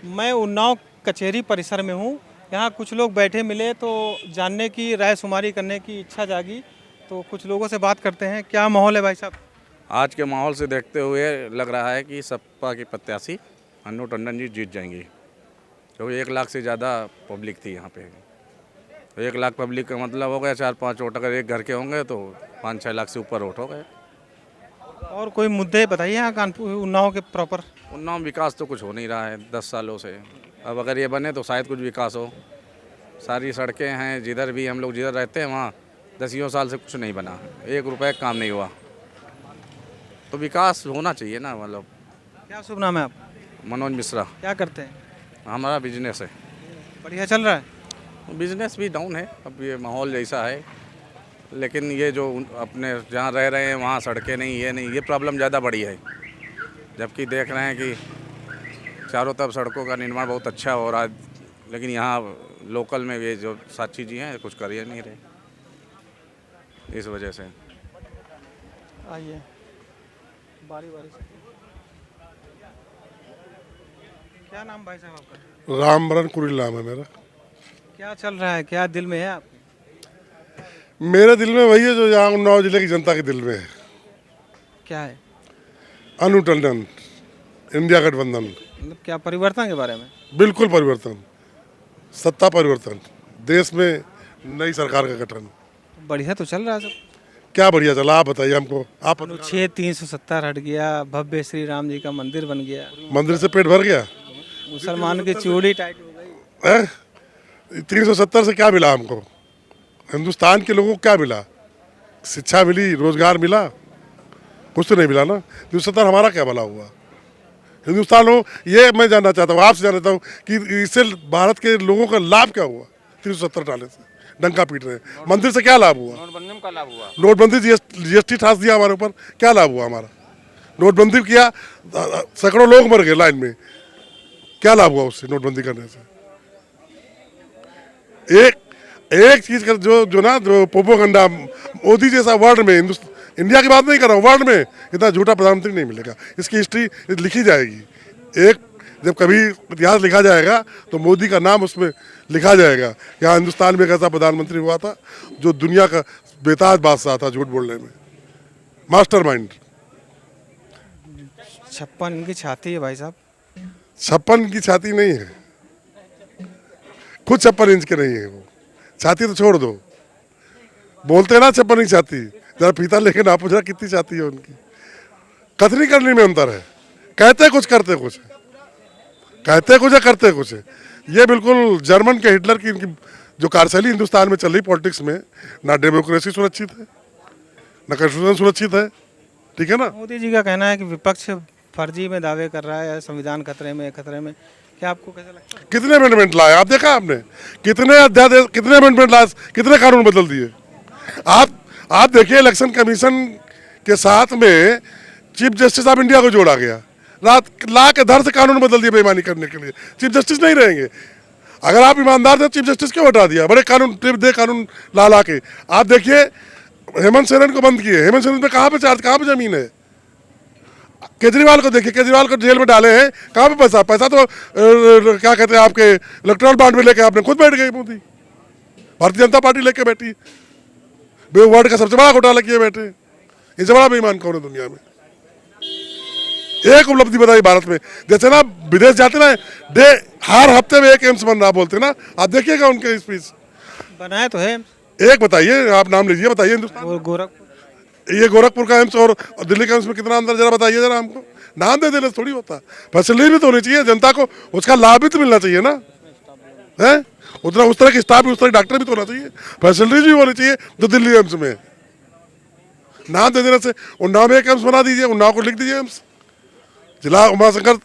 मैं उन्नाव कचहरी परिसर में हूँ। यहाँ कुछ लोग बैठे मिले तो जानने की राय शुमारी करने की इच्छा जागी, तो कुछ लोगों से बात करते हैं। क्या माहौल है भाई साहब? आज के माहौल से देखते हुए लग रहा है कि सपा की प्रत्याशी अन्नू टंडन जी जीत जाएंगी, क्योंकि 1 लाख से ज़्यादा पब्लिक थी यहाँ पे। तो 1 लाख पब्लिक का मतलब हो गया 4-5 वोट, अगर एक घर के होंगे तो 5-6 लाख से ऊपर वोट हो गए। और कोई मुद्दे बताइए यहाँ कानपुर उन्नाव के प्रॉपर। उन्नाव विकास तो कुछ हो नहीं रहा है 10 सालों से। अब अगर ये बने तो शायद कुछ विकास हो। सारी सड़कें हैं, जिधर भी हम लोग जिधर रहते हैं वहाँ 10 साल से कुछ नहीं बना, 1 रुपये का काम नहीं हुआ। तो विकास होना चाहिए ना। मतलब क्या शुभ नाम है आप? मनोज मिश्रा। क्या करते हैं? हमारा बिजनेस है। बढ़िया चल रहा है? बिजनेस भी डाउन है, अब ये माहौल जैसा है। लेकिन ये जो अपने जहाँ रह रहे हैं वहाँ सड़कें नहीं, ये नहीं, ये प्रॉब्लम ज़्यादा बड़ी है। जबकि देख रहे हैं कि चारों तरफ सड़कों का निर्माण बहुत अच्छा हो रहा है, लेकिन यहाँ लोकल में ये जो साक्षी जी हैं कुछ कर ही नहीं रहे, इस वजह से। आइए बारी बारी से। क्या नाम भाई साहब आपका? रामबरन कुरिल नाम है मेरा। क्या चल रहा है, क्या दिल में है आपके? मेरे दिल में वही है जो यहाँ उन्नाव जिले की जनता के दिल में है। क्या है? अनु टंडन, इंडिया गठबंधन। मतलब क्या परिवर्तन के बारे में? बिल्कुल परिवर्तन, सत्ता परिवर्तन, देश में नई सरकार का गठन। बढ़िया तो चल रहा है सब। क्या बढ़िया चला, आप बताइए हमको। आप अनुच्छेद 370 हट गया, भव्य श्री राम जी का मंदिर बन गया, मंदिर से पेट भर गया मुसलमान की चूड़ी टाइट हो गई। है। 370 से क्या मिला हमको? हिंदुस्तान के लोगों को क्या मिला? शिक्षा मिली, रोजगार मिला? कुछ तो नहीं मिला ना। 370 हमारा क्या भला हुआ? हिंदुस्तान हो, ये मैं जानना चाहता हूँ, आपसे जानना चाहता हूँ कि इससे भारत के लोगों का लाभ क्या हुआ? 370 डाले से डंका पीट रहे हैं। मंदिर से क्या लाभ हुआ? नोटबंदी में क्या लाभ हुआ? नोटबंदी, जीएसटी ठास दिया हमारे ऊपर, क्या लाभ हुआ हमारा? नोटबंदी किया, सैकड़ों लोग मर गए लाइन में, क्या लाभ हुआ उससे? नोटबंदी करने से एक चीज का जो ना जो प्रोपोगंडा, मोदी जैसा वर्ल्ड में, इंडिया की बात नहीं कर रहा हूँ, वर्ल्ड में इतना झूठा प्रधानमंत्री नहीं मिलेगा। इसकी हिस्ट्री लिखी जाएगी। एक जब कभी इतिहास लिखा जाएगा तो मोदी का नाम उसमें लिखा जाएगा। यहाँ हिंदुस्तान में एक ऐसा प्रधानमंत्री हुआ था जो दुनिया का बेताज बादशाह था झूठ बोलने में, मास्टरमाइंड। 56 इनकी छाती है भाई साहब। 56 की छाती नहीं है, खुद 56 इंच के नहीं है वो। छाती तो छोड़ दो, बोलते हैं ना 56 इंच छाती, जरा फीता लेके नापो जरा कितनी छाती है उनकी। कथनी करने में अंतर है, कहते कुछ करते कुछ, कहते कुछ है करते कुछ है। ये बिल्कुल जर्मन के हिटलर की इनकी जो कार्यशैली हिंदुस्तान में चल रही पॉलिटिक्स में, ना डेमोक्रेसी सुरक्षित है, ना कॉन्स्टिट्यूशन सुरक्षित है, ठीक है ना। मोदी जी का कहना है कि विपक्ष फर्जी में दावे कर रहा है, संविधान खतरे में खतरे में। क्या आपको कैसा लगता है? कितने अमेंडमेंट लाए आप देखा आपने? कितने अध्यादेश, कितने अमेंडमेंट लाए, कितने कानून बदल दिए आप देखिए। इलेक्शन कमीशन के साथ में चीफ जस्टिस ऑफ इंडिया को जोड़ा गया, रात ला के धर से कानून बदल दिए बेईमानी करने के लिए। चीफ जस्टिस नहीं रहेंगे। अगर आप ईमानदार थे चीफ जस्टिस क्यों हटा दिया? बड़े कानून टिप दे कानून ला के। आप देखिए हेमंत सोरेन को बंद किए। हेमंत सोरेन पे कहाँ पे चार्ज, कहाँ पे जमीन है? केजरीवाल को देखिए, केजरीवाल को जेल में डाले हैं, कहाँ पे पैसा? पैसा तो क्या कहते हैं आपके इलेक्ट्रल बॉन्ड में लेके आपने खुद बैठ गए। मोदी भारतीय जनता पार्टी लेके बैठी, वर्ल्ड का सबसे बड़ा घोटाला किए बैठे। इनसे बड़ा बेईमान कौन है दुनिया में? एक उपलब्धि बताई भारत में, जैसे ना विदेश जाते ना हर हफ्ते में एक एम्स बन रहा बोलते ना, आप देखिएगा उनके स्पीच। बनाया तो है। एक बताइए, आप नाम लीजिए, बताइए हिंदुस्तान। और गोरखपुर, ये गोरखपुर का एम्स और दिल्ली का एम्स में कितना अंदर, जरा बताइए जरा हमको। नाम दे देने से थोड़ी होता, फैसिलिटी भी तो होनी चाहिए जनता को, उसका लाभ भी तो मिलना चाहिए ना। है उतना, उस तरह की स्टाफ भी, उस तरह के डॉक्टर भी तो होना चाहिए, फैसिलिटीज भी होनी चाहिए जो दिल्ली एम्स में। नाम दे देने से उन्नाव में एक एम्स बना दीजिए, उन्नाव को लिख दीजिए एम्स। जिला उमाशंकर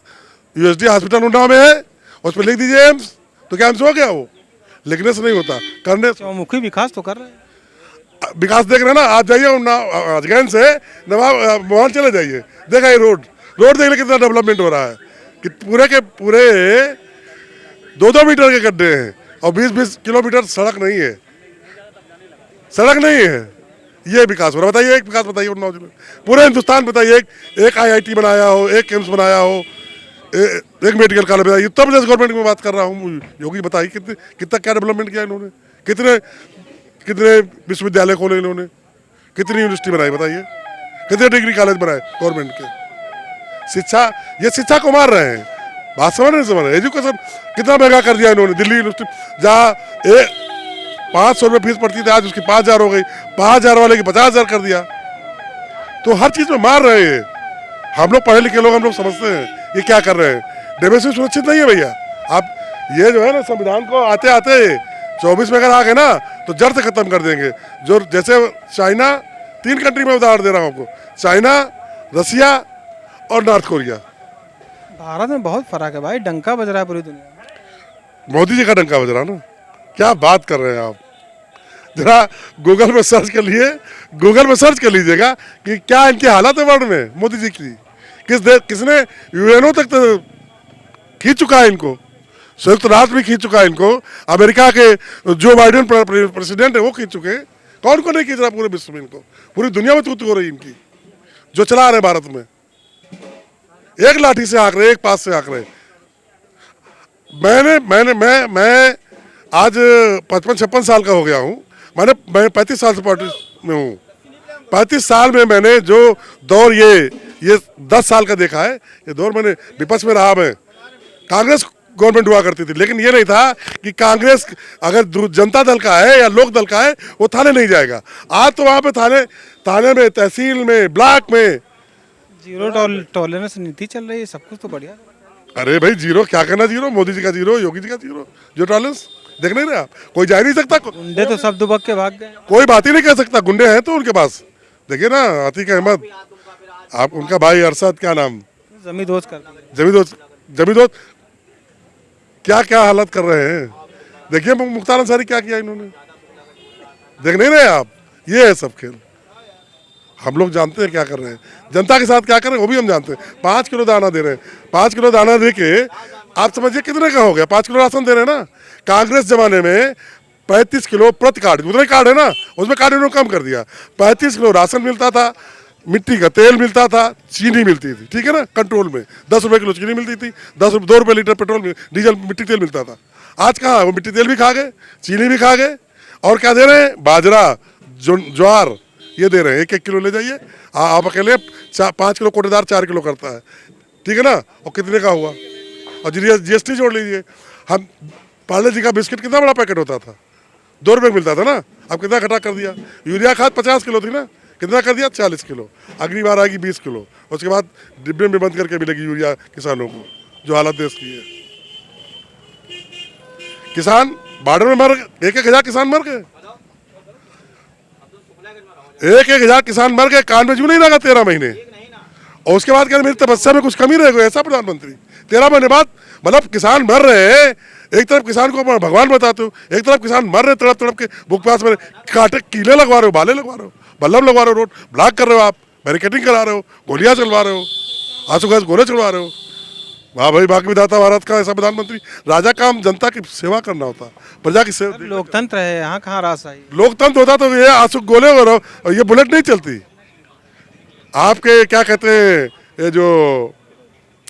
यूएसडी हॉस्पिटल उन्नाव में है, उस पर लिख दीजिए एम्स, तो क्या एम्स हो गया वो? लिखने से नहीं होता, करने से। चौमुखी विकास तो कर रहे हैं। विकास देख रहे हैं ना, आप जाइए अजगैन से नवाब मोहन चले जाइए, देखा ये रोड देख ले कितना डेवलपमेंट हो रहा है कि पूरे के पूरे 2-2 मीटर के गड्ढे हैं और 20-20 किलोमीटर सड़क नहीं है, सड़क नहीं है। ये विकास हो रहा। बताइए एक विकास बताइए उन्नाव जिले, पूरे हिंदुस्तान बताइए एक आईआईटी बनाया हो, एक एम्स बनाया हो, एक मेडिकल कॉलेज बताइए, उत्तर प्रदेश गवर्नमेंट में बात कर रहा हूँ। योगी बताइए कितना क्या डेवलपमेंट किया इन्होंने, कितने कितने विश्वविद्यालय खोले इन्होंने, कितनी यूनिवर्सिटी बनाई बताइए, कितने डिग्री कॉलेज बनाए गवर्नमेंट के। शिक्षा, ये शिक्षा को मार रहे हैं, बात समझ नहीं समझ रहे। एजुकेशन कितना महंगा कर दिया इन्होंने। दिल्ली यूनिवर्सिटी जहाँ 500 रुपये फीस पड़ती थी, आज उसकी 5000 हो गई, 5000 वाले की 50,000 कर दिया। तो हर चीज़ में मार रहे हैं। हम लोग पढ़े लिखे लोग, हम लोग समझते हैं ये क्या कर रहे हैं। डेमोक्रेसी सुरक्षित नहीं है भैया। आप ये जो है ना, संविधान को आते आते 24 में अगर आ गए ना तो जड़ से खत्म कर देंगे। जो जैसे चाइना, 3 कंट्री में उदाहरण दे रहा हूँ आपको, चाइना, रसिया और नॉर्थ कोरिया। भारत में बहुत फर्क है भाई, डंका बज रहा है पूरी दुनिया में। मोदी जी का डंका बज रहा ना, क्या बात कर रहे हैं आप। जरा गूगल में सर्च कर लिए, गूगल में सर्च कर लीजिएगा कि क्या इनकी हालत है वर्ल्ड में मोदी जी की। किसने यूएनओ तक तो खींच चुका है इनको, संयुक्त राष्ट्र भी खींच चुका है इनको, अमेरिका के जो बाइडेन प्रेसिडेंट है वो खींच चुके। कौन को नहीं खींच रहा पूरे विश्व में इनको, पूरी दुनिया में तू हो रही इनकी, जो चला रहे भारत में। एक लाठी से हाँक रहे, एक पास से हाँक रहे। मैं आज 55-56 साल का हो गया हूँ। मैं 35 साल से पॉलिटिक्स में हूँ। 35 साल में मैंने जो दौर ये 10 साल का देखा है, ये दौर मैंने विपक्ष में रहा। मैं कांग्रेस गवर्नमेंट हुआ करती थी, लेकिन ये नहीं था कि कांग्रेस अगर जनता दल का है या लोक दल का है वो थाने नहीं जाएगा। आज तो वहाँ पे थाने में, तहसील में, ब्लॉक में जीरो टॉलरेंस नीति चल रही है, सब कुछ तो बढ़िया। अरे भाई जीरो क्या करना, जीरो मोदी जी का जीरो, योगी जी का जीरो, जो टॉलरेंस देख नहीं रहे आप। कोई जा ही नहीं सकता, गुंडे तो सब दुबक के भाग गए। कोई बात ही नहीं कर सकता। गुंडे हैं तो उनके पास, देखिए ना, आतिक अहमद, आप उनका भाई अरशद, क्या नाम, जमींदोज कर दिए। जमींदोज क्या क्या हालत कर रहे हैं। देखिए मुख्तार अंसारी क्या किया इन्होंने, देख नहीं रहे आप। ये है सब खेल। हम लोग जानते हैं क्या कर रहे हैं, जनता के साथ क्या कर रहे हैं वो भी हम जानते हैं। 5 किलो दाना दे रहे हैं, 5 किलो दाना दे के आप समझिए कितने का हो गया। 5 किलो राशन दे रहे हैं ना। कांग्रेस जमाने में 35 किलो प्रति कार्ड, उतने कार्ड है ना, उसमें कार्ड इन्होंने कम कर दिया। 35 किलो राशन मिलता था, मिट्टी का तेल मिलता था, चीनी मिलती थी, ठीक है ना, कंट्रोल में 10 रुपये किलो चीनी मिलती थी, 2 रुपये लीटर पेट्रोल डीजल मिट्टी तेल मिलता था। आज कहाँ, वो मिट्टी तेल भी खा गए, चीनी भी खा गए, और क्या दे रहे हैं, बाजरा, ज्वार, ये दे रहे हैं। 1-1 किलो ले जाइए आप अकेले, 5 किलो कोटेदार 4 किलो करता है, ठीक है ना। और कितने का हुआ, और GST जोड़ लीजिए। हम पार्ले जी का बिस्किट कितना बड़ा पैकेट होता था, 2 रुपये मिलता था ना, अब कितना घटा कर दिया। यूरिया खाद 50 किलो थी ना, कितना कर दिया, 40 किलो। अगली बार आएगी 20 किलो, उसके बाद डिब्बे में बंद करके मिलेगी यूरिया किसानों को। जो हालत देश की है, किसान बाढ़ में मर, 1-1 हजार किसान मर गए, 1-1 हजार किसान मर गए। कान में जू नहीं लगा 13 महीने। और उसके बाद क्या, मेरी तपस्या में कुछ कमी रह गई, ऐसा प्रधानमंत्री। 13 महीने बाद, मतलब किसान मर रहे हैं, एक तरफ किसान को भगवान बताते हो, एक तरफ किसान मर रहे तड़प तड़प के, भूख प्यास में, कांटे कीले लगवा रहे हो, भाले लगवा रहे हो, बल्लम लगवा रहे हो, रोड ब्लॉक कर रहे हो, आप बैरिकेडिंग करा रहे हो, गोलियां चलवा रहे हो, आंसू गैस गोले चलवा रहे हो। वाह भाई, बाकी विधाता भारत का ऐसा प्रधानमंत्री। राजा का काम जनता की सेवा करना होता, प्रजा की सेवा। लोकतंत्र है यहाँ, कहाँ रास आई। लोकतंत्र होता तो ये आंसू गोले और ये बुलेट नहीं चलती। आपके क्या कहते हैं, ये जो,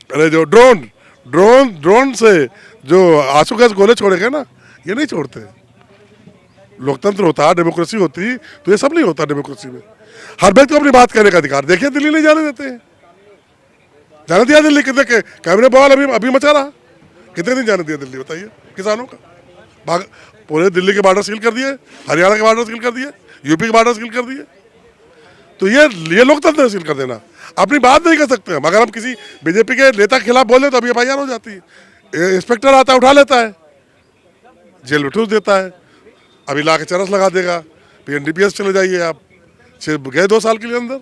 अरे जो ड्रोन से जो आंसू गैस गोले छोड़ेंगे ना, ये नहीं छोड़ते। लोकतंत्र होता, डेमोक्रेसी होती तो ये सब नहीं होता। डेमोक्रेसी में हर व्यक्ति को अपनी बात कहने का अधिकार। देखिए दिल्ली नहीं जाने देते हैं, जाने दिया दिल्ली, कितने कैमरे बवाल अभी मचा रहा। कितने दिन जाने दिया दिल्ली बताइए किसानों का। पूरे दिल्ली के बॉर्डर सील कर दिए, हरियाणा के बॉर्डर सील कर दिए, यूपी के बॉर्डर सील कर दिए। तो ये लोकतंत्र सील कर देना। अपनी बात नहीं कर सकते हम। अगर हम किसी बीजेपी के नेता के खिलाफ बोल दें तो अभी FIR हो जाती है। इंस्पेक्टर आता है, उठा लेता है, जेल में ठूस देता है, अभी ला के चरस लगा देगा, फिर NDPS चले जाइए आप, गए 2 साल के लिए अंदर।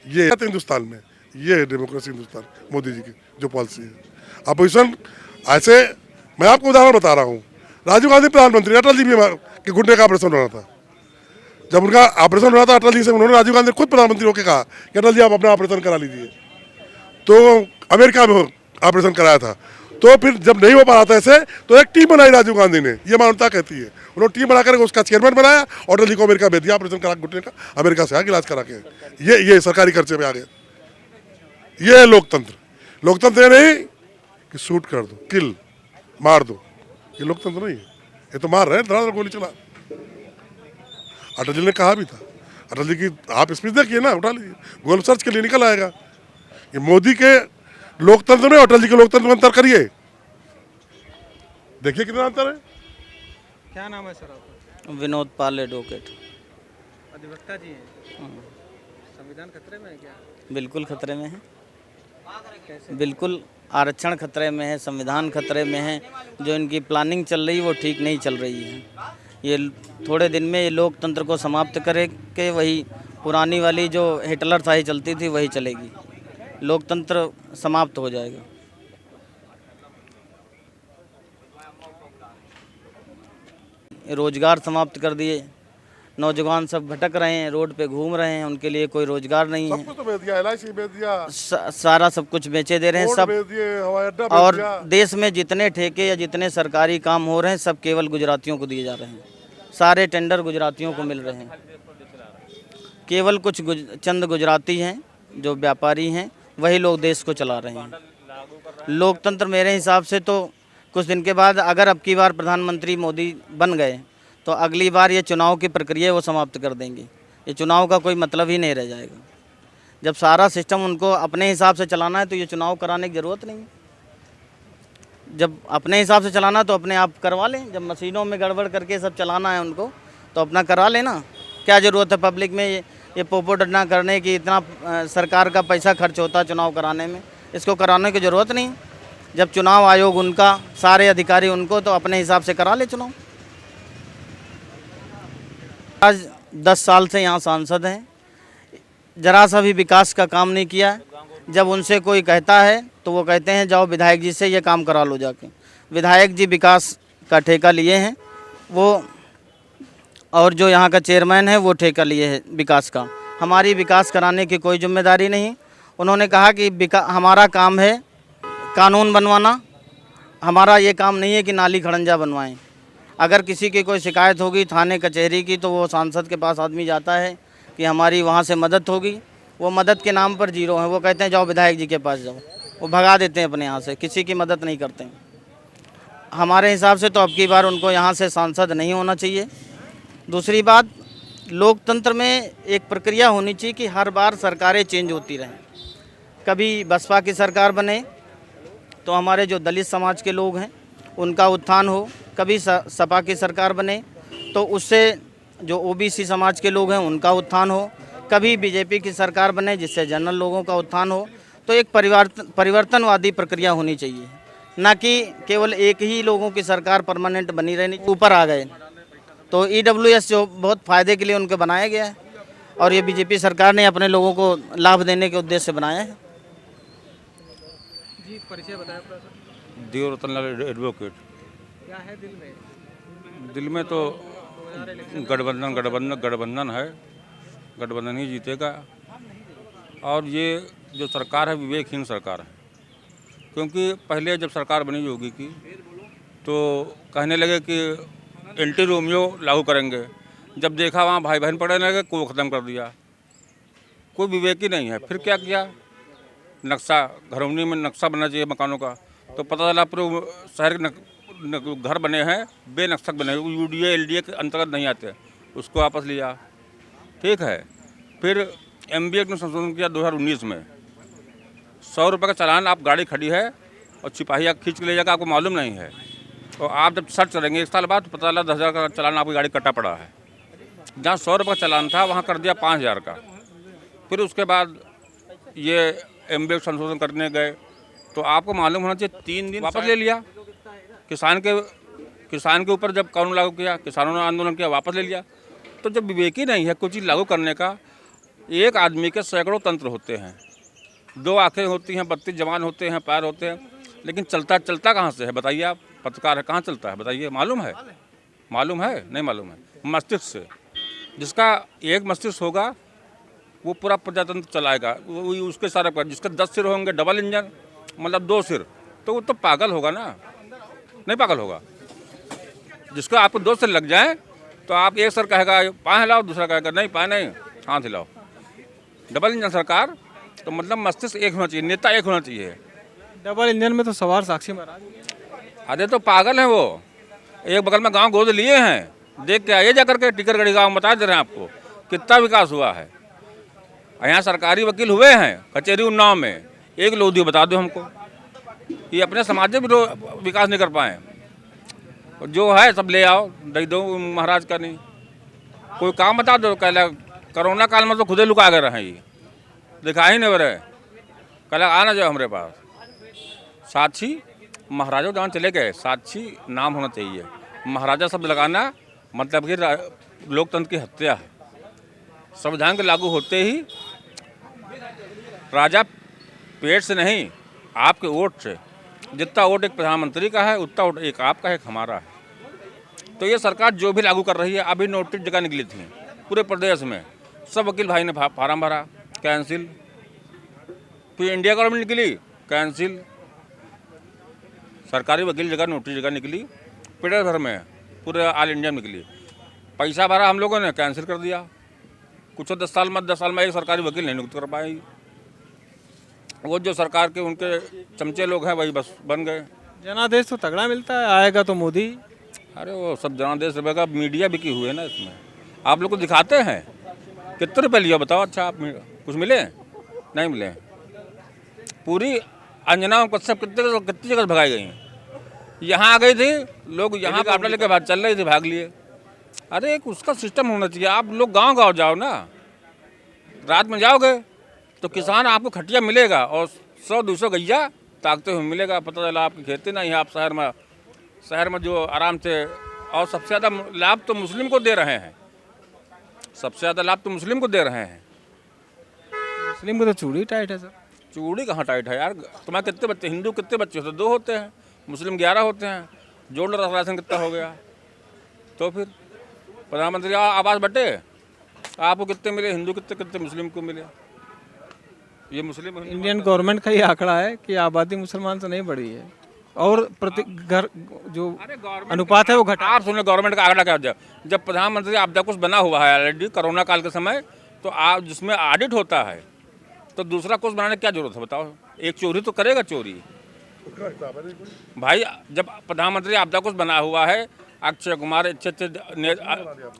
ये हिंदुस्तान में, ये है डेमोक्रेसी हिंदुस्तान, मोदी जी की जो पॉलिसी है। अपोजिशन ऐसे, मैं आपको उदाहरण बता रहा हूँ। राजीव गांधी प्रधानमंत्री, अटल जी भी के घुटने का ऑपरेशन हो रहा था। जब उनका ऑपरेशन हो रहा था अटल जी से, उन्होंने राजीव गांधी खुद प्रधानमंत्री होकर कहा कि अटल जी आप अपना ऑपरेशन करा लीजिए। तो अमेरिका में ऑपरेशन कराया था। तो फिर जब नहीं हो पा रहा था ऐसे, तो एक टीम बनाई राजीव गांधी ने, ये मानवता कहती है। उन्होंने टीम बनाकर उसका चेयरमैन बनाया और अटल जी को अमेरिका भेज दिया ऑपरेशन करा घुटने का, अमेरिका से आगे इलाज करा के। ये सरकारी खर्चे में आ गए। ये है लोकतंत्र। लोकतंत्र ये नहीं कि शूट कर दो, किल मार दो, ये लोकतंत्र नहीं है। ये तो मार रहे हैं, धड़ाधड़ गोली चला। अटल जी ने कहा भी था, अटल जी की आप स्पीच देखिए ना, उठा लीजिए, गूगल सर्च के लिए निकल आएगा। ये मोदी के लोकतंत्र में अटल जी के लोकतंत्र में अंतर करिए, देखिए कितना अंतर है। क्या नाम है सर आपका? विनोद पाल एडवोकेट। अधिवक्ता जी हैं। संविधान खतरे में है क्या? बिल्कुल खतरे में है, बिल्कुल आरक्षण खतरे में है, संविधान खतरे में है। जो इनकी प्लानिंग चल रही है वो ठीक नहीं चल रही है। ये थोड़े दिन में ये लोकतंत्र को समाप्त करे के वही पुरानी वाली जो हिटलर शाही चलती थी वही चलेगी, लोकतंत्र समाप्त हो जाएगा। रोजगार समाप्त कर दिए, नौजवान सब भटक रहे हैं, रोड पे घूम रहे हैं, उनके लिए कोई रोजगार नहीं है। सब कुछ तो बेच दिया, LIC बेच दिया, सारा सब कुछ बेचे दे रहे हैं रोड सब। बेच दिए, हवाई अड्डा बेच और दिया। देश में जितने ठेके या जितने सरकारी काम हो रहे हैं सब केवल गुजरातियों को दिए जा रहे हैं। सारे टेंडर गुजरातियों को मिल रहे हैं। केवल कुछ चंद गुजराती हैं जो व्यापारी हैं, वही लोग देश को चला रहे हैं। लोकतंत्र मेरे हिसाब से तो कुछ दिन के बाद अगर अब की बार प्रधानमंत्री मोदी बन गए तो अगली बार ये चुनाव की प्रक्रिया वो समाप्त कर देंगे। ये चुनाव का कोई मतलब ही नहीं रह जाएगा। जब सारा सिस्टम उनको अपने हिसाब से चलाना है तो ये चुनाव कराने की ज़रूरत नहीं है। जब अपने हिसाब से चलाना तो अपने आप करवा लें। जब मशीनों में गड़बड़ करके सब चलाना है उनको तो अपना करा लेना। क्या ज़रूरत है पब्लिक में ये पोपोडना करने की? इतना सरकार का पैसा खर्च होता है चुनाव कराने में, इसको कराने की ज़रूरत नहीं। जब चुनाव आयोग उनका, सारे अधिकारी उनको, तो अपने हिसाब से करा ले चुनाव। आज 10 साल से यहाँ सांसद हैं, जरा सा भी विकास का काम नहीं किया है। जब उनसे कोई कहता है तो वो कहते हैं जाओ विधायक जी से ये काम करा लो जाके। विधायक जी विकास का ठेका लिए हैं वो, और जो यहाँ का चेयरमैन है वो ठेका लिए है विकास का। हमारी विकास कराने की कोई जिम्मेदारी नहीं। उन्होंने कहा कि हमारा काम है कानून बनवाना, हमारा ये काम नहीं है कि नाली खड़ंजा बनवाएं। अगर किसी की कोई शिकायत होगी थाने कचहरी की तो वो सांसद के पास आदमी जाता है कि हमारी वहाँ से मदद होगी। वो मदद के नाम पर जीरो हैं। वो कहते हैं जाओ विधायक जी के पास जाओ, वो भगा देते हैं अपने यहाँ से, किसी की मदद नहीं करते हैं। हमारे हिसाब से तो अब की बार उनको यहाँ से सांसद नहीं होना चाहिए। दूसरी बात, लोकतंत्र में एक प्रक्रिया होनी चाहिए कि हर बार सरकारें चेंज होती रहें। कभी बसपा की सरकार बने तो हमारे जो दलित समाज के लोग हैं उनका उत्थान हो, कभी सपा की सरकार बने तो उससे जो OBC समाज के लोग हैं उनका उत्थान हो, कभी बीजेपी की सरकार बने जिससे जनरल लोगों का उत्थान हो। तो एक परिवर्तनवादी प्रक्रिया होनी चाहिए, ना कि केवल एक ही लोगों की सरकार परमानेंट बनी रहनी। ऊपर आ गए तो EWS जो बहुत फ़ायदे के लिए उनके बनाया गया है और ये बीजेपी सरकार ने अपने लोगों को लाभ देने के उद्देश्य से बनाया है। जी, परिचय बताया अपना सर। दियो रतनलाल एडवोकेट। क्या है दिल में? दिल में तो गठबंधन है, गठबंधन ही जीतेगा। और ये जो सरकार है विवेकहीन सरकार है, क्योंकि पहले जब सरकार बनी योगी की तो कहने लगे कि एंटी रोमियो लागू करेंगे। जब देखा वहाँ भाई बहन पड़ने लगे, को ख़त्म कर दिया। कोई विवेक ही नहीं है। फिर क्या किया, नक्शा, घरौनी में नक्शा बनना चाहिए मकानों का, तो पता चला पूरे शहर के घर बने हैं बेनक्शा बने, UDA LDA के अंतर्गत नहीं आते, उसको वापस लिया। ठीक है। फिर MBA ने संशोधन किया 2019 में। 100 रुपये का चालान, आप गाड़ी खड़ी है और सिपाही आप खींच के ले जाकर, आपको मालूम नहीं है, और आप जब सर्च करेंगे 1 साल बाद तो पता चला 10,000 का चालान आपकी गाड़ी कटा पड़ा है। जहाँ 100 रुपये का चालान था वहाँ कर दिया 5,000 का। फिर उसके बाद ये MBA संशोधन करने गए तो आपको मालूम होना चाहिए 3 दिन वापस ले लिया। किसान के ऊपर जब कानून लागू किया, किसानों ने आंदोलन किया, वापस ले लिया। तो जब विवेक ही नहीं है कुछ चीज़ लागू करने का, एक आदमी के सैकड़ों तंत्र होते हैं, 2 आँखें होती हैं, 32 जवान होते हैं, पैर होते हैं, लेकिन चलता कहाँ से है बताइए आप? पत्रकार है, कहाँ चलता है बताइए? मालूम है? नहीं मालूम है। मस्तिष्क से, जिसका एक मस्तिष्क होगा वो पूरा प्रजातंत्र चलाएगा। वो उसके सारे पर जिसके 10 सिर होंगे, डबल इंजन मतलब 2 सिर, तो वो तो पागल होगा ना? नहीं पागल होगा। जिसको आपको 2 सिर लग जाए तो आप एक सर कहेगा पाँव हिलाओ, दूसरा कहेगा नहीं पाँव नहीं हाथ हिलाओ। डबल इंजन सरकार तो मतलब मस्तिष्क एक होना चाहिए, नेता एक होना चाहिए। डबल इंजन में तो सवार साक्षी महाराज। अरे तो पागल हैं वो, एक बगल में गांव गोद लिए हैं, देख के आइए जाकर के टिकरगढ़ी गांव में, बता दे रहे हैं आपको कितना विकास हुआ है। यहाँ सरकारी वकील हुए हैं कचहरी उन्नाव में, एक लोधी बता दो हमको। ये अपने समाज में भी विकास नहीं कर पाए, और जो है सब ले आओ, दे दो महाराज का नहीं। कोई काम बता दो, कल कोरोना काल में तो खुदे लुका गए रहे, ये दिखा ही नहीं रहे, कल आना जाओ हमारे पास। साक्षी महाराजा जहाँ चले गए, साक्षी नाम होना चाहिए। महाराजा शब्द लगाना मतलब कि लोकतंत्र की हत्या है। संविधान के लागू होते ही राजा पेट से नहीं, आपके वोट से, जितना वोट एक प्रधानमंत्री का है उतना वोट एक आपका है, एक हमारा है। तो ये सरकार जो भी लागू कर रही है, अभी नोटिस जगह निकली थी पूरे प्रदेश में, सब वकील भाई ने फार्म भरा, कैंसिल। फिर इंडिया गवर्नमेंट निकली, कैंसिल। सरकारी वकील जगह नोटिस जगह निकली प्रदेश भर में, पूरे ऑल इंडिया में निकली। पैसा भरा हम लोगों ने, कैंसिल कर दिया। कुछ 10 साल में एक सरकारी वकील नहीं नियुक्त कर पाई। वो जो सरकार के उनके चमचे लोग हैं वही बस बन गए। जनादेश तो तगड़ा मिलता है, आएगा तो मोदी। अरे वो सब जनादेश रहेगा, मीडिया बिकी हुई है ना इसमें। आप लोग को दिखाते हैं कितने रुपये लिया बताओ। अच्छा आप कुछ मिले? नहीं मिले। पूरी अंजना और कश्यप कितनी जगह भगाई गई हैं। यहाँ आ गई थी, लोग यहाँ कापड़ा लेके भाग चल रही थी, भाग लिए। अरे एक उसका सिस्टम होना चाहिए। आप लोग गांव जाओ ना, रात में जाओगे तो किसान आपको खटिया मिलेगा और 100-200 गैया ताकते हुए मिलेगा। पता चला आपकी खेती नहीं है, आप शहर में जो आराम से। और सबसे ज़्यादा लाभ तो मुस्लिम को दे रहे हैं, सबसे ज़्यादा लाभ तो मुस्लिम को दे रहे हैं। मुस्लिम को तो चूड़ी टाइट है सर। चूड़ी कहाँ टाइट है यार? तुम्हारे कितने बच्चे, हिंदू कितने बच्चे होते हैं? 2 होते हैं, मुस्लिम 11 होते हैं। जोड़ लो राशन कितना हो गया। तो फिर प्रधानमंत्री आवास बटे, आपको कितने मिले? हिंदू कितने मुस्लिम को मिले? ये मुस्लिम इंडियन गवर्नमेंट का ये आंकड़ा है कि आबादी मुसलमान से नहीं बढ़ी है, और प्रति घर जो अनुपात है वो घटा। आप सुने गवर्नमेंट का आंकड़ा क्या होता है? जब प्रधानमंत्री आपदा कुछ बना हुआ है ऑलरेडी कोरोना काल के समय, तो आप जिसमें ऑडिट होता है, तो दूसरा कुछ बनाने की क्या जरूरत है बताओ? एक चोरी तो करेगा चोरी भाई। जब प्रधानमंत्री आपदा कुछ बना हुआ है, अक्षय कुमार अच्छे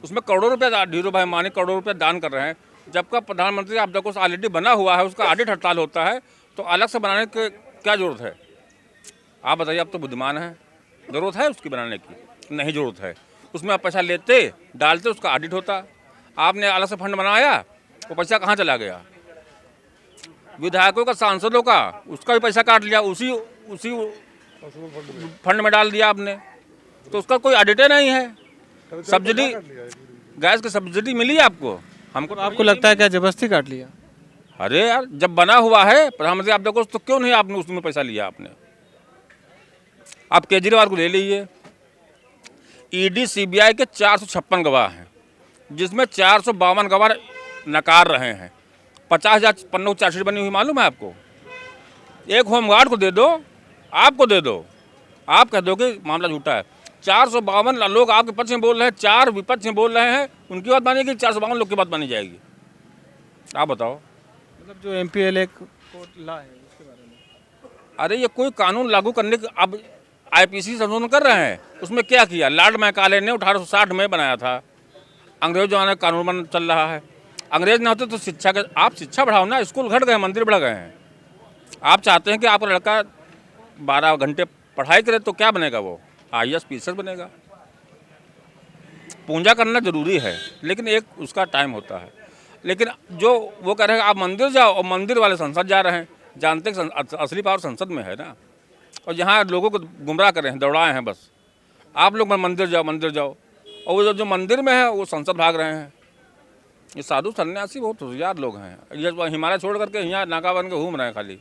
उसमें करोड़ों रुपये, धीरू भाई मानी करोड़ों रुपये दान कर रहे हैं। जबकि प्रधानमंत्री आपदा कुछ ऑलरेडी बना हुआ है, उसका ऑडिट हड़ताल होता है, तो अलग से बनाने की क्या जरूरत है? आप बताइए, आप तो बुद्धिमान हैं, ज़रूरत है उसकी बनाने की? नहीं ज़रूरत है। उसमें आप पैसा लेते डालते, उसका ऑडिट होता। आपने अलग से फंड बनाया, वो पैसा कहाँ चला गया? विधायकों का, सांसदों का, उसका भी पैसा काट लिया, उसी फंड में डाल दिया आपने, तो उसका कोई ऑडिट नहीं है। सब्सिडी, गैस की सब्सिडी मिली आपको? हमको आपको लगता है क्या जबरदस्ती काट लिया? अरे यार, जब बना हुआ है प्रधानमंत्री आपदा कोष, तो क्यों नहीं आपने उसमें पैसा लिया? आपने आप केजरीवाल को ले लीजिए, ईडी सीबीआई के 456 गवाह हैं, जिसमें 452 गवाह नकार रहे हैं। 50,000 पन्नों की चार्जशीट बनी हुई, मालूम है आपको? एक होमगार्ड को दे दो, आपको दे दो, आप कह दो कि मामला झूठा है। 452 लोग आपके पक्ष में बोल रहे हैं, 4 विपक्ष में बोल रहे हैं, उनकी बात मानेगी, 452 लोग की बात मानी जाएगी? आप बताओ। मतलब जो MPLA कोर्ट ला है उसके बारे में। अरे ये कोई कानून लागू करने के, अब IPC संशोधन कर रहे हैं, उसमें क्या किया? लॉर्ड मैकाले ने 1860 में बनाया था, अंग्रेज जमाने का कानून चल रहा है। अंग्रेज ना होते तो शिक्षा के, आप शिक्षा बढ़ाओ ना, स्कूल घट गए, मंदिर बढ़ गए हैं। आप चाहते हैं कि आपका लड़का 12 घंटे पढ़ाई करे तो क्या बनेगा? वो IAS PCS बनेगा। पूजा करना जरूरी है, लेकिन एक उसका टाइम होता है। लेकिन जो वो कह रहे हैं आप मंदिर जाओ, और मंदिर वाले संसद जा रहे हैं, जानते हैं असली पावर संसद में है ना, और यहाँ लोगों को गुमराह कर रहे हैं, दौड़ाए हैं बस। आप लोग मंदिर जाओ, और वो जो मंदिर में है वो संसद भाग रहे हैं। ये साधु सन्यासी बहुत होशियार लोग हैं, ये हिमालय छोड़ करके यहाँ नाका बन के घूम रहे हैं खाली।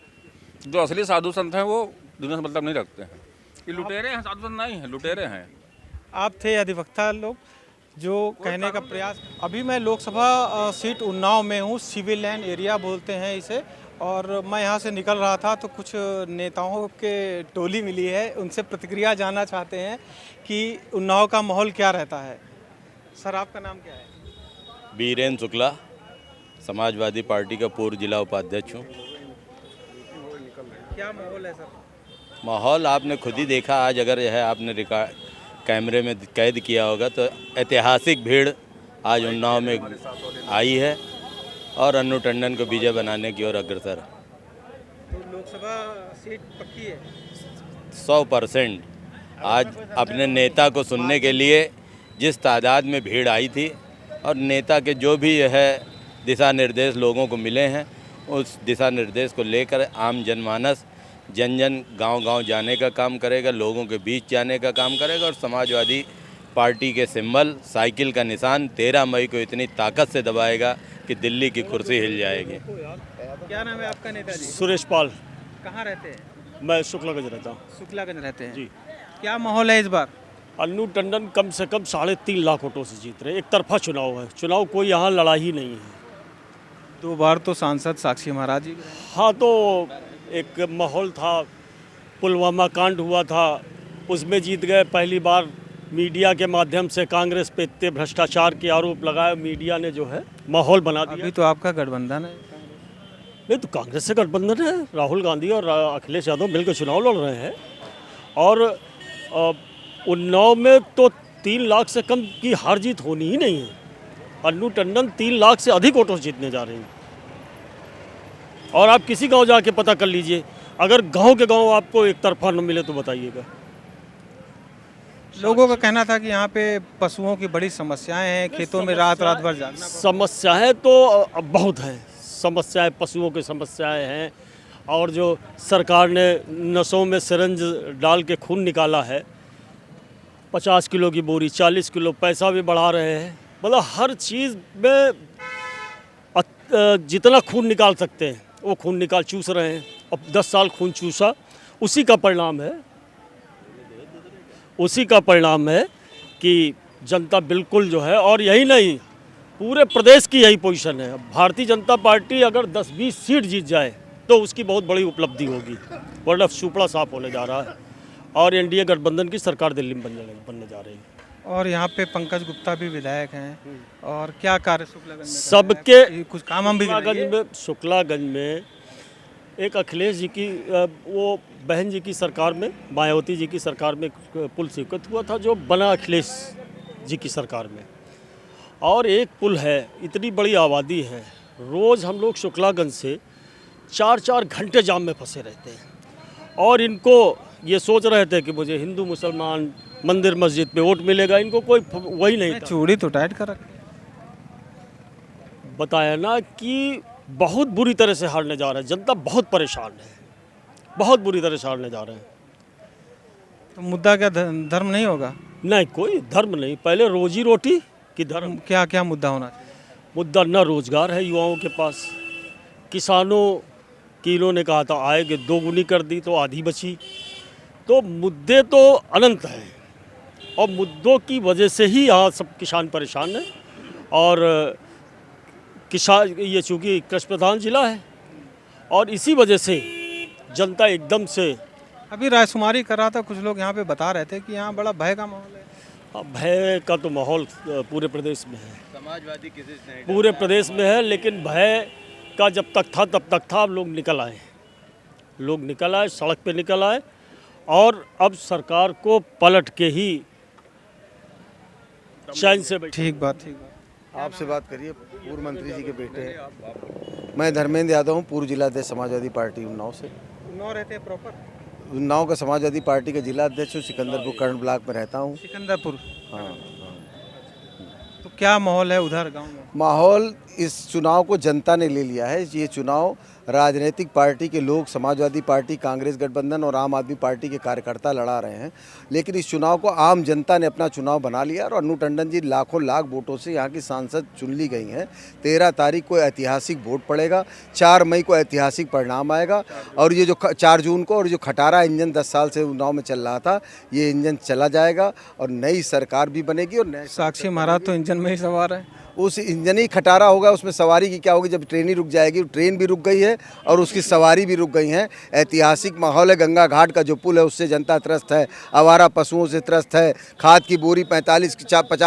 जो असली साधु संत हैं वो दुनिया से मतलब नहीं रखते हैं। ये लुटेरे हैं, साधु संत नहीं हैं, लुटेरे हैं। आप थे अधिवक्ता लोग जो कहने का प्रयास। अभी मैं लोकसभा सीट उन्नाव में हूँ, सिविल लाइन एरिया बोलते हैं इसे, और मैं यहाँ से निकल रहा था तो कुछ नेताओं के टोली मिली है, उनसे प्रतिक्रिया जानना चाहते हैं कि उन्नाव का माहौल क्या रहता है। सर आपका नाम क्या है? बीरेन शुक्ला, समाजवादी पार्टी का पूर्व जिला उपाध्यक्ष हूँ। क्या माहौल है सर? माहौल आपने खुद ही देखा। आज अगर यह आपने रिकॉर्ड कैमरे में कैद किया होगा तो ऐतिहासिक भीड़ आज उन्नाव में आई है और अन्नू टंडन को विजय बनाने की ओर अग्रसर है। तो लोकसभा सीट पक्की है। 100% आज अपने नेता को सुनने के लिए जिस तादाद में भीड़ आई थी और नेता के जो भी यह दिशा निर्देश लोगों को मिले हैं, उस दिशा निर्देश को लेकर आम जनमानस जन जन गांव-गांव जाने का काम करेगा, लोगों के बीच जाने का काम करेगा और समाजवादी पार्टी के सिंबल साइकिल का निशान 13 मई को इतनी ताकत से दबाएगा कि दिल्ली की कुर्सी हिल जाएगी। क्या नाम है आपका नेताजी? सुरेश पाल। कहाँ रहते हैं? मैं शुक्लागंज रहता हूँ। शुक्लागंज रहते हैं जी। क्या माहौल है इस बार? अन्नू टंडन कम से कम 3.5 लाख वोटों से जीत रहे। एक तरफा चुनाव है, चुनाव कोई यहाँ लड़ा ही नहीं है। 2 बार तो सांसद साक्षी महाराज जी रहे। हाँ, तो एक माहौल था, पुलवामा कांड हुआ था, उसमें जीत गए पहली बार। मीडिया के माध्यम से कांग्रेस पे इतने भ्रष्टाचार के आरोप लगाए, मीडिया ने जो है माहौल बना दिया। अभी तो आपका गठबंधन है। नहीं तो कांग्रेस से गठबंधन है, राहुल गांधी और अखिलेश यादव मिलकर चुनाव लड़ रहे हैं। और उन्नाव में तो 3 लाख से कम की हार जीत होनी ही नहीं है। अन्नू टंडन 3 लाख से अधिक वोटों से जीतने जा रही हैं। और आप किसी गांव जाके पता कर लीजिए, अगर गांव के गांव आपको एक तरफा न मिले तो बताइएगा। लोगों का कहना था कि यहाँ पे पशुओं की बड़ी समस्याएं हैं, खेतों में रात रात भर जागना। समस्याएं तो अब बहुत हैं, समस्याएं पशुओं की समस्याएं हैं। और जो सरकार ने नसों में सिरंज डाल के खून निकाला है, 50 किलो की बोरी 40 किलो, पैसा भी बढ़ा रहे हैं। मतलब हर चीज़ में जितना खून निकाल सकते हैं वो खून निकाल चूस रहे हैं। अब 10 साल खून चूसा, उसी का परिणाम है कि जनता बिल्कुल जो है, और यही नहीं पूरे प्रदेश की यही पोजीशन है। भारतीय जनता पार्टी अगर 10-20 सीट जीत जाए तो उसकी बहुत बड़ी उपलब्धि होगी, वरना सुपड़ा साफ होने जा रहा है। और एनडीए गठबंधन की सरकार दिल्ली में बनने जा रही है। और यहाँ पे पंकज गुप्ता भी विधायक हैं। और क्या कार्य शुक्लागंज में सबके कुछ काम हम भी शुक्लागंज में एक अखिलेश जी की वो बहन जी की सरकार में, मायावती जी की सरकार में पुल स्वीकृत हुआ था, जो बना अखिलेश जी की सरकार में। और एक पुल है, इतनी बड़ी आबादी है, रोज़ हम लोग शुक्लागंज से 4-4 घंटे जाम में फंसे रहते हैं। और इनको ये सोच रहे थे कि मुझे हिंदू मुसलमान मंदिर मस्जिद पे वोट मिलेगा, इनको कोई वही नहीं था। चूड़ी तो टाइट कर रखी। बताया ना कि बहुत बुरी तरह से हारने जा रहे हैं, जनता बहुत परेशान है, बहुत बुरी तरह से हारने जा रहे हैं। तो मुद्दा क्या धर्म नहीं होगा? नहीं, कोई धर्म नहीं, पहले रोजी रोटी की धर्म। क्या क्या मुद्दा होना चाहिए? मुद्दा न रोजगार है युवाओं के पास, किसानों की इन्होंने कहा था आय कि 2 गुनी कर दी तो आधी बची। तो मुद्दे तो अनंत हैं और मुद्दों की वजह से ही यहाँ सब किसान परेशान हैं। और किसान ये चूँकि कृषि प्रधान जिला है और इसी वजह से जनता एकदम से। अभी रायशुमारी कर रहा था, कुछ लोग यहाँ पे बता रहे थे कि यहाँ बड़ा भय का माहौल है। भय का तो माहौल पूरे प्रदेश में है, समाजवादी किसी से नहीं पूरे प्रदेश में है। लेकिन भय का जब तक था तब तक था। अब लोग निकल आए, सड़क पे निकल आए और अब सरकार को पलट के ही चैन से बैठे। ठीक बात। आपसे बात करिए, पूर्व मंत्री जी के बेटे हैं। मैं धर्मेंद्र यादव हूँ, पूर्व जिलाध्यक्ष समाजवादी पार्टी उन्नाव से। उन्नाव रहते हैं प्रॉपर? उन्नाव का समाजवादी पार्टी का जिला अध्यक्ष हूँ, सिकंदरपुर कर्ण ब्लॉक में रहता हूँ। सिकंदरपुर। हाँ। तो क्या माहौल है उधर गांव में? माहौल इस चुनाव को जनता ने ले लिया है। ये चुनाव राजनीतिक पार्टी के लोग, समाजवादी पार्टी, कांग्रेस गठबंधन और आम आदमी पार्टी के कार्यकर्ता लड़ा रहे हैं, लेकिन इस चुनाव को आम जनता ने अपना चुनाव बना लिया। और अन्नू टंडन जी लाखों लाख वोटों से यहाँ की सांसद चुन ली गई हैं। 13 तारीख को ऐतिहासिक वोट पड़ेगा, 4 मई को ऐतिहासिक परिणाम आएगा। और ये जो 4 जून को और जो खटारा इंजन 10 साल से उन्नाव में चल रहा था, ये इंजन चला जाएगा और नई सरकार भी बनेगी। और साक्षी महाराज तो इंजन में ही सवार है। उस इंजन ही खटारा होगा, उसमें सवारी की क्या होगी। जब ट्रेन ही रुक जाएगी, ट्रेन भी रुक गई है और उसकी सवारी भी रुक गई हैं। ऐतिहासिक माहौल है, गंगा घाट का जो पुल है उससे जनता त्रस्त है, आवारा पशुओं से त्रस्त है, खाद की बोरी 50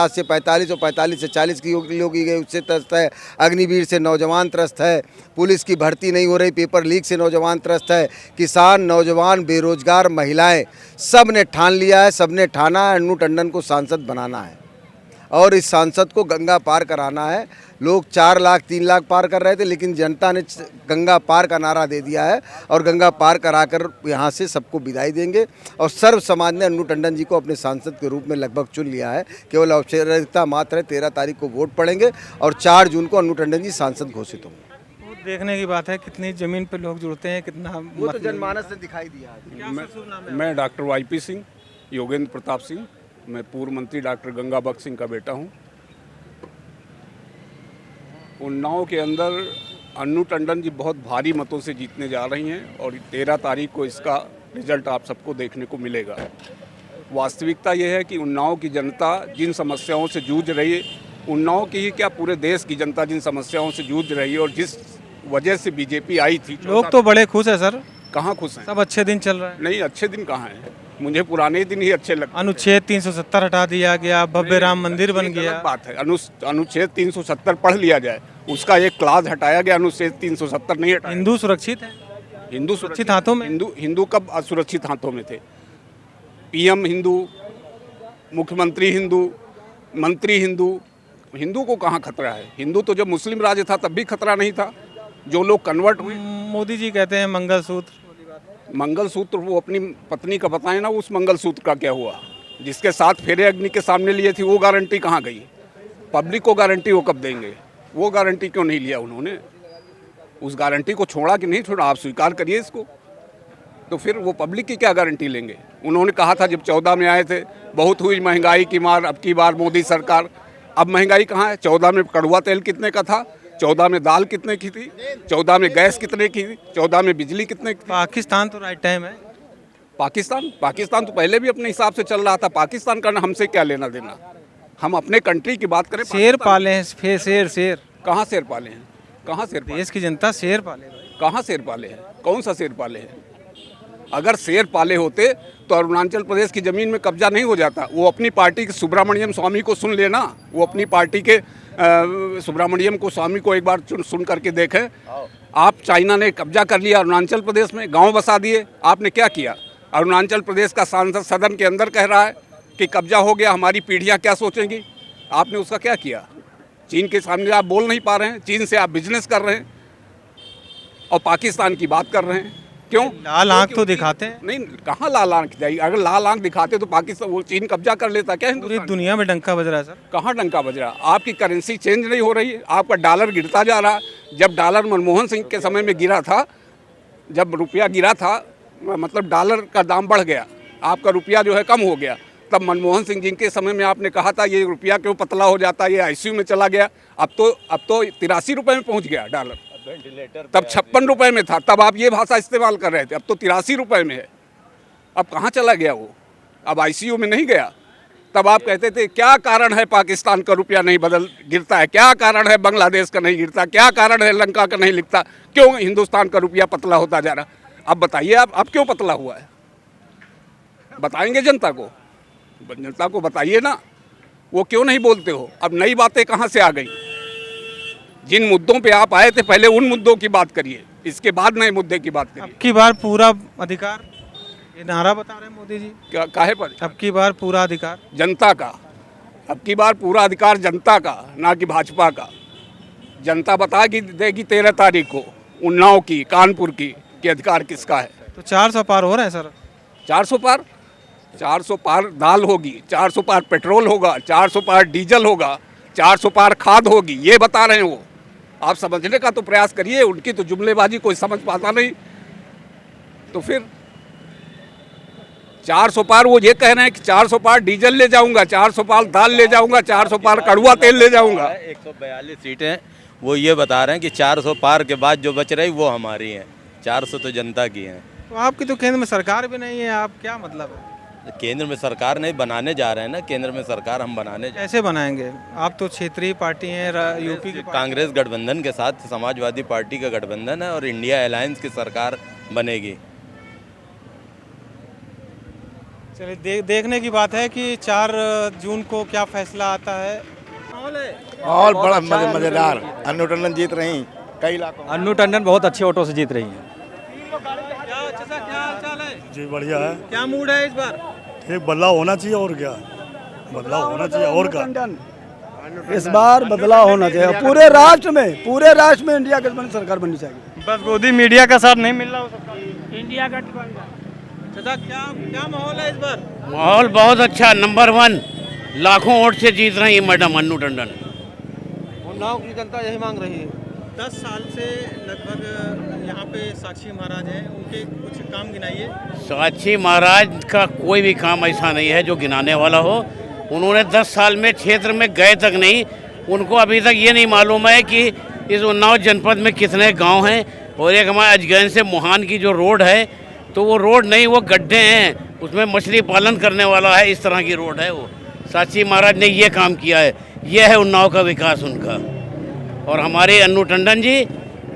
से 45 और 45 से 40 किलो की गई उससे त्रस्त है, अग्निवीर से नौजवान त्रस्त है, पुलिस की भर्ती नहीं हो रही, पेपर लीक से नौजवान त्रस्त है, किसान, नौजवान, बेरोजगार, महिलाएं, सब ने ठान लिया है, सब ने ठाना है अन्नू टंडन को सांसद बनाना है और इस सांसद को गंगा पार कराना है। लोग 4 लाख 3 लाख पार कर रहे थे, लेकिन जनता ने गंगा पार का नारा दे दिया है और गंगा पार कराकर यहाँ से सबको विदाई देंगे। और सर्व समाज ने अन्नू टंडन जी को अपने सांसद के रूप में लगभग चुन लिया है। केवल औपचारिकता मात्र है, 13 तारीख को वोट पड़ेंगे और 4 जून को अन्नू टंडन जी सांसद घोषित होंगे। वो देखने की बात है कितनी ज़मीन पे लोग जुड़ते हैं, कितना वो तो जनमानस ने दिखाई दिया है। मैं डॉक्टर वाईपी सिंह, योगेंद्र प्रताप सिंह, मैं पूर्व मंत्री डॉक्टर गंगा बख्श सिंह का बेटा हूं। उन्नाव के अंदर अन्नू टंडन जी बहुत भारी मतों से जीतने जा रही हैं और 13 तारीख को इसका रिजल्ट आप सबको देखने को मिलेगा। वास्तविकता ये है कि उन्नाव की जनता जिन समस्याओं से जूझ रही है, उन्नाव की ही क्या पूरे देश की जनता जिन समस्याओं से जूझ रही है और जिस वजह से बीजेपी आई थी, लोग तो बड़े खुश है सर, कहाँ खुश हैं? सब अच्छे दिन चल रहा है। नहीं, अच्छे दिन कहाँ हैं? मुझे पुराने दिन ही अच्छे लगते हैं। अनुच्छेद 370 हटा दिया गया, भव्य राम मंदिर बन गया। गलत बात है। अनुच्छेद 370 पढ़ लिया जाए, उसका एक क्लास हटाया गया, अनुच्छेद 370 नहीं हटाया। हिंदू सुरक्षित है, हिंदू सुरक्षित हाथों में। हिंदू कब असुरक्षित हाथों में थे? पीएम हिंदू, मुख्यमंत्री हिंदू, मंत्री हिंदू, हिंदू को कहाँ खतरा है? हिंदू तो जब मुस्लिम राज था तब भी खतरा नहीं था। जो लोग कन्वर्ट हुए, मोदी जी कहते हैं मंगलसूत्र, मंगलसूत्र वो अपनी पत्नी का बताएं ना, उस मंगलसूत्र का क्या हुआ? जिसके साथ फेरे अग्नि के सामने लिए थी वो गारंटी कहाँ गई? पब्लिक को गारंटी वो कब देंगे? वो गारंटी क्यों नहीं लिया उन्होंने? उस गारंटी को छोड़ा कि नहीं छोड़ा, आप स्वीकार करिए इसको। तो फिर वो पब्लिक की क्या गारंटी लेंगे? उन्होंने कहा था जब 14 में आए थे, बहुत हुई महंगाई की मार, अब की बार मोदी सरकार। अब महंगाई कहाँ है? 14 में कड़वा तेल कितने का था? 14 में दाल कितने की थी? 14 में गैस कितने की थी? 14 में बिजली कितने की थी? पाकिस्तान तो राइट टाइम है। पाकिस्तान तो पहले भी अपने हिसाब से चल रहा था। पाकिस्तान का हमसे क्या लेना देना? हम अपने कंट्री की बात करें। शेर पाले हैं, शेर कहाँ शेर पाले हैं? कहाँ शेर पाले? देश की जनता शेर पाले भाई। कहाँ शेर पाले हैं? कौन सा शेर पाले हैं? अगर शेर पाले होते तो अरुणाचल प्रदेश की ज़मीन में कब्जा नहीं हो जाता। वो अपनी पार्टी के सुब्रमण्यम स्वामी को सुन लेना, वो अपनी पार्टी के सुब्रमण्यम को स्वामी को एक बार सुन करके देखें। आप चाइना ने कब्जा कर लिया अरुणाचल प्रदेश में, गांव बसा दिए। आपने क्या किया? अरुणाचल प्रदेश का सांसद सदन के अंदर कह रहा है कि कब्जा हो गया, हमारी पीढ़ियां क्या सोचेंगी? आपने उसका क्या किया? चीन के सामने आप बोल नहीं पा रहे हैं, चीन से आप बिजनेस कर रहे हैं और पाकिस्तान की बात कर रहे हैं। क्यों? लाल आंख तो दिखाते हैं। नहीं, कहाँ लाल आंख जाएगी? अगर लाल आंख दिखाते तो पाकिस्तान, वो चीन कब्जा कर लेता क्या? पूरी दुनिया में डंका बज रहा है सर। कहाँ डंका बज रहा? आपकी करेंसी चेंज नहीं हो रही है, आपका डॉलर गिरता जा रहा है। जब डॉलर मनमोहन सिंह के समय में गिरा था, जब रुपया गिरा था, मतलब डॉलर का दाम बढ़ गया, आपका रुपया जो है कम हो गया, तब मनमोहन सिंह जी के समय में आपने कहा था ये रुपया क्यों पतला हो जाता है, ये आईसीयू में चला गया। अब तो 83 रुपये में पहुँच गया डॉलर। तब 56 रुपये में था, तब आप ये भाषा इस्तेमाल कर रहे थे। अब तो 83 रुपये में है। अब कहाँ चला गया वो? अब आईसीयू में नहीं गया। तब आप कहते थे क्या कारण है पाकिस्तान का रुपया नहीं गिरता है, क्या कारण है बांग्लादेश का नहीं गिरता, क्या कारण है श्रीलंका का नहीं लिखता, क्यों हिंदुस्तान का रुपया पतला होता जा रहा? अब बताइए आप, अब क्यों पतला हुआ है? बताएंगे जनता को बताइए ना, वो क्यों नहीं बोलते हो? अब नई बातें कहाँ से आ गई? जिन मुद्दों पे आप आए थे पहले उन मुद्दों की बात करिए, इसके बाद नए मुद्दे की बात करिए। अब की बार पूरा अधिकार, ये नारा बता रहे हैं मोदी जी। क्या काहे पर? अब की बार पूरा अधिकार जनता का। अब की बार पूरा अधिकार जनता का, ना कि भाजपा का। जनता बता देगी 13 तारीख को उन्नाव की, कानपुर की, कि अधिकार किसका है। तो 400 पार हो रहे हैं सर। 400 पार? 400 पार दाल होगी, 400 पार पेट्रोल होगा, 400 पार डीजल होगा, 400 पार खाद होगी, ये बता रहे हैं वो। आप समझने का तो प्रयास करिए, उनकी तो जुमलेबाजी कोई समझ पाता नहीं। तो फिर 400 पार वो ये कह रहे हैं कि 400 पार डीजल ले जाऊंगा, 400 पार दाल ले जाऊंगा, 400 पार कड़वा तेल ले जाऊंगा। 142 सीटें वो ये बता रहे हैं कि 400 पार के बाद जो बच रही वो हमारी हैं, 400 तो जनता की हैं। तो आपकी तो केंद्र में सरकार भी नहीं है, आप क्या मतलब है? केंद्र में सरकार नहीं बनाने जा रहे हैं ना, केंद्र में सरकार हम बनाने जा कैसे बनाएंगे? आप तो क्षेत्रीय पार्टी हैं, यूपी की कांग्रेस गठबंधन के साथ समाजवादी पार्टी का गठबंधन है और इंडिया अलायंस की सरकार बनेगी। चलिए देखने की बात है कि 4 जून को क्या फैसला आता है। और बड़ा मजेदार अन्नू टंडन जीत रही कई इलाकों में। अन्नू टंडन बहुत अच्छे वोटों से जीत रही हैं। क्या हाल चाल है? जी बढ़िया है। क्या मूड है इस बार? एक बदलाव होना चाहिए और क्या, बदलाव होना चाहिए और क्या। इस बार बदलाव होना चाहिए पूरे राष्ट्र में इंडिया गठबंधन सरकार बननी चाहिए। बस गोदी मीडिया का साथ नहीं मिल रहा हो सकता। इंडिया गठबंधन। चाचा क्या माहौल है इस बार? माहौल बहुत अच्छा, नंबर 1 लाखों वोट से जीत रही है मैडम अन्नू टंडन। उन्नाव की जनता यही मांग रही है। 10 साल से लगभग यहाँ पे साक्षी महाराज हैं, उनके कुछ काम गिनाइए। साक्षी महाराज का कोई भी काम ऐसा नहीं है जो गिनाने वाला हो। उन्होंने 10 साल में क्षेत्र में गए तक नहीं, उनको अभी तक ये नहीं मालूम है कि इस उन्नाव जनपद में कितने गांव हैं। और एक हमारे अजगैन से मोहान की जो रोड है, तो वो रोड नहीं, वो गड्ढे हैं, उसमें मछली पालन करने वाला है, इस तरह की रोड है वो। साक्षी महाराज ने ये काम किया है, ये है उन्नाव का विकास उनका। और हमारे अन्नू टंडन जी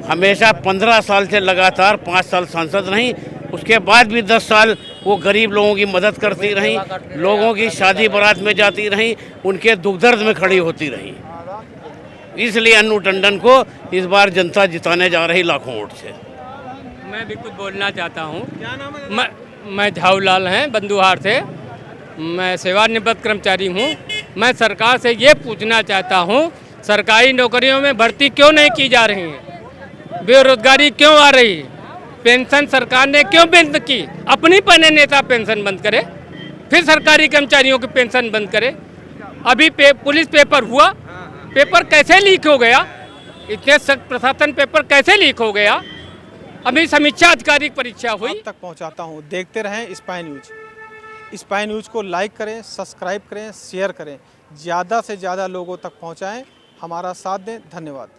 हमेशा 15 साल से लगातार 5 साल सांसद रहीं, उसके बाद भी 10 साल वो गरीब लोगों की मदद करती रहीं, लोगों की शादी बारात में जाती रहीं, उनके दुख दर्द में खड़ी होती रहीं। इसलिए अन्नू टंडन को इस बार जनता जिताने जा रही लाखों वोट से। मैं भी कुछ बोलना चाहता हूँ। क्या नाम है? मैं झाऊलाल हैं बंदुहार से, मैं सेवानिवृत्त कर्मचारी हूँ। मैं सरकार से ये पूछना चाहता हूँ, सरकारी नौकरियों में भर्ती क्यों नहीं की जा रही है? बेरोजगारी क्यों आ रही है? पेंशन सरकार ने क्यों बंद की? अपनी पने नेता पेंशन बंद करे, फिर सरकारी कर्मचारियों की पेंशन बंद करे। अभी पुलिस पेपर हुआ, पेपर कैसे लीक हो गया? इतने सख्त प्रशासन पेपर कैसे लीक हो गया? अभी समीक्षा अधिकारी परीक्षा हुई। आप तक पहुंचाता हूं, देखते रहें स्पाई न्यूज। स्पाई न्यूज को लाइक करें, सब्सक्राइब करें, शेयर करें, ज़्यादा से ज़्यादा लोगों तक पहुंचाएं, हमारा साथ दें। धन्यवाद।